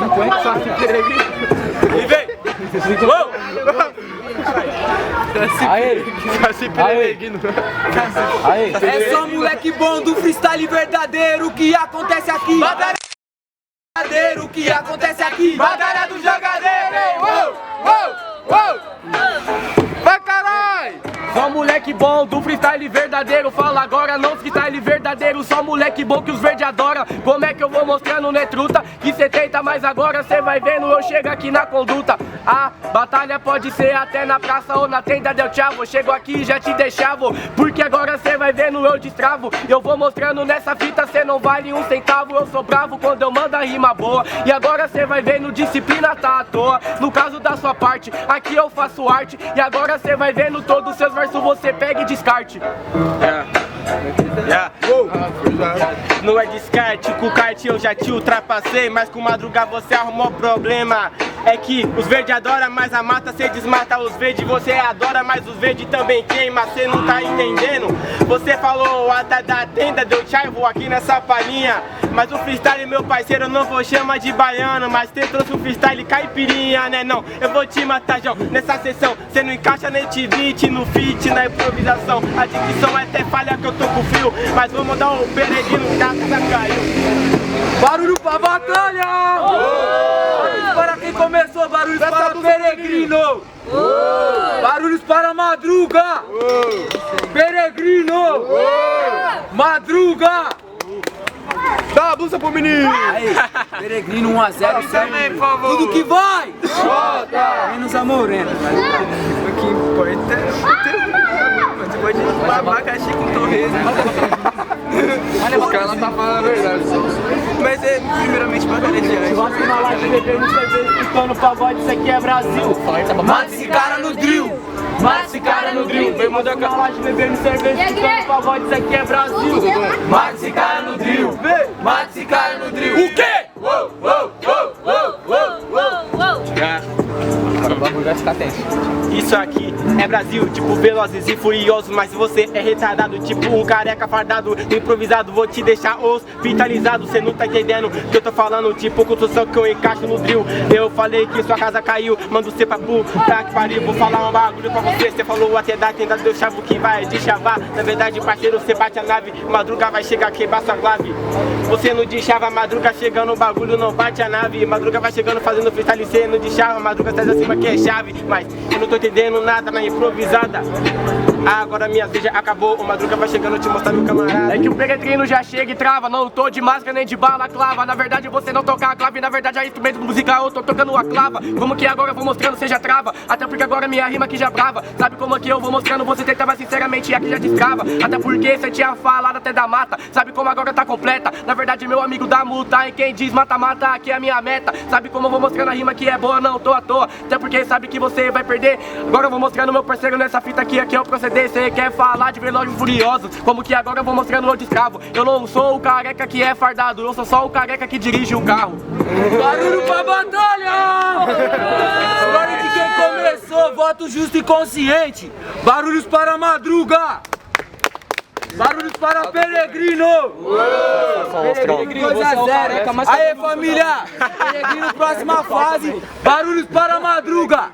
50, só se peregrino. E vem! Aí, É só moleque bom do freestyle verdadeiro. O que acontece aqui? Batalha verdadeiro. O que acontece aqui? Batalha do jogadeiro. vai caralho! Só moleque bom do freestyle verdadeiro. Fala agora não freestyle verdadeiro. Só moleque bom que os verde adora. Como é que eu vou mostrando, né, truta? Que cê tenta, mas agora cê vai vendo. Eu chego aqui na conduta. A batalha pode ser até na praça ou na tenda del Chavo. Chego aqui e já te deixava. Porque agora cê vai vendo, eu destravo. Eu vou mostrando nessa fita, cê não vale um centavo. Eu sou bravo quando eu mando a rima boa. E agora cê vai vendo, disciplina tá à toa. No caso da sua parte, aqui eu faço arte. E agora cê vai vendo todos os seus versos, você pega e descarte. Não é descarte, com o kart eu já te ultrapassei. Mas com madruga você arrumou problema. É que os verdes adoram, mas a mata cê desmata os verdes. Você adora, mas os verdes também queima. Cê não tá entendendo. Você falou até da tenda, deu chaivo aqui nessa palhinha. Mas o freestyle, meu parceiro, eu não vou chamar de baiano. Mas cê trouxe o freestyle caipirinha, né não? Eu vou te matar, João, nessa sessão. Cê não encaixa nem te beat, no fit, na improvisação. A dicção é até falha que eu tô com frio. Mas vamos dar o peregrino, o gato já caiu. Barulho pra batalha! Barulhos para quem começou, barulhos para o peregrino! Barulhos para Madruga! Peregrino! Madruga! Dá a blusa pro menino! Aí, peregrino 1 a 0, Também, por favor. tudo que vai! Solta! Menos a morena. O que importa é o teu. Você pode babar abacaxi com torresmo. Os caras não tá falando a verdade. Mas é primeiramente batalha de antes. Gosto na live bebendo cerveja, escutando pagode, isso aqui é Brasil. Mata esse cara no drill! Mata esse cara no drill. Vem mandar com a laje bebendo cerveja, escutando pagode, isso aqui é Brasil. Mata esse cara no drill! Mata esse cara no drill! O quê? Agora o bagulho vai ficar tenso. Isso aqui é Brasil, tipo Velozes e Furiosos. Mas você é retardado, tipo um careca fardado, improvisado. Vou te deixar hospitalizado, cê não tá entendendo que eu tô falando. Tipo construção que eu encaixo no drill. Eu falei que sua casa caiu, mando cê pra puta que pariu. Vou falar um bagulho pra você, cê falou até da tenda do chavo que vai te chavar. Na verdade, parceiro, cê bate a nave, Madruga vai chegar, quebrar sua clave. Você não deixava, Madruga chegando, o bagulho não bate a nave. Madruga vai chegando fazendo freestyle, cê não deixava, Madruga traz acima que é chave. Mas eu não tô entendendo nada na improvisada. Agora minha vez já acabou, o Madruga vai chegando te mostrar, meu camarada. É que o peregrino já chega e trava. Não tô de máscara nem de bala clava. Na verdade você não toca a clave, na verdade é instrumento musical, eu tô tocando a clava. Como que agora eu vou mostrando, você já trava. Até porque agora minha rima aqui já brava. Sabe como que eu vou mostrando, você tentava sinceramente e aqui já destrava. Até porque você tinha falado até da mata. Sabe como agora tá completa. Na verdade meu amigo da multa, e quem diz mata-mata aqui é a minha meta. Sabe como eu vou mostrando a rima que é boa, não tô à toa. Até porque sabe que você vai perder. Agora eu vou mostrando meu parceiro nessa fita aqui é o proceder. Você quer falar de Velozes e Furiosos, como que agora eu vou mostrando o de escravo. Eu não sou o careca que é fardado, eu sou só o careca que dirige o carro. Barulho pra batalha! Glória de quem começou, voto justo e consciente. Barulhos para Madruga! Barulhos para Peregrino! Peregrino 2 a 0. Aê família! Peregrino próxima fase. Barulhos para Madruga!